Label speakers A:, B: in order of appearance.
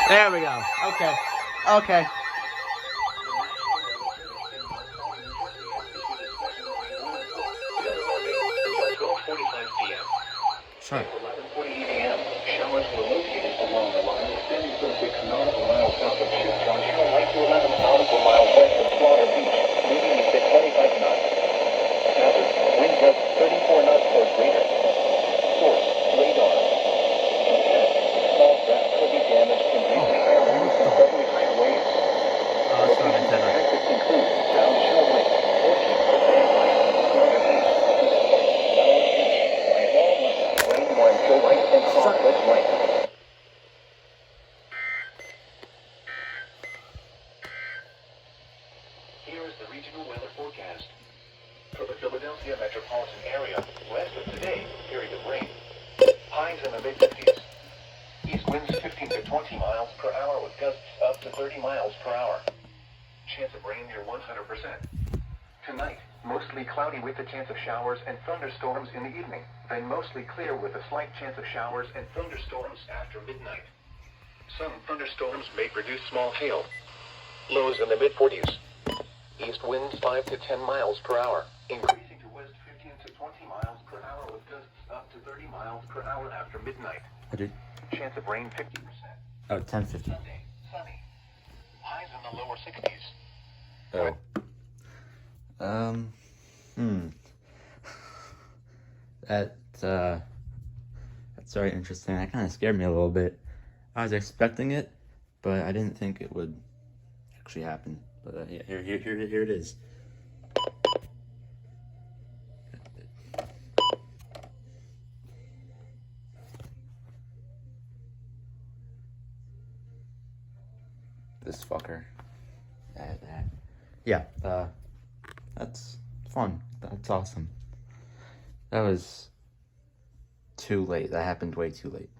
A: There we go. Okay. Okay. Sure.
B: 11:48 a.m. Showers were located along the line extending from 6 nautical miles south of Church right to 11 nautical miles west of Slaughter Beach, moving at 25 knots. Hazard, wind gusts 34 knots or greater. Source, radar. Intent, small craft could be damaged from breaching higher winds and suddenly higher waves. Locations detected include down shore lake, 14% light, Slaughter Beach, Slaughter Beach, Lane 1, go right and cross Ledge Lane. Here is the regional weather forecast. For the Philadelphia metropolitan area, west of today, period of rain. Highs in the mid-50s. East winds 15 to 20 miles per hour with gusts up to 30 miles per hour. Chance of rain near 100%. Tonight, mostly cloudy with a chance of showers and thunderstorms in the evening, then mostly clear with a slight chance of showers and thunderstorms after midnight. Some thunderstorms may produce small hail. Lows in the mid-40s. East winds 5 to 10 miles per hour, increasing to west 15 to 20 miles per hour with gusts up to 30 miles per hour after midnight.
A: I did.
B: Chance of rain 50%.
A: Oh, 10:50.
B: Sunday, sunny. Highs in the lower 60s.
A: Oh. That's very interesting. That kind of scared me a little bit. I was expecting it, but I didn't think it would actually happen. But yeah, here it is. This fucker. Yeah, that's fun. That's awesome. That was too late. That happened way too late.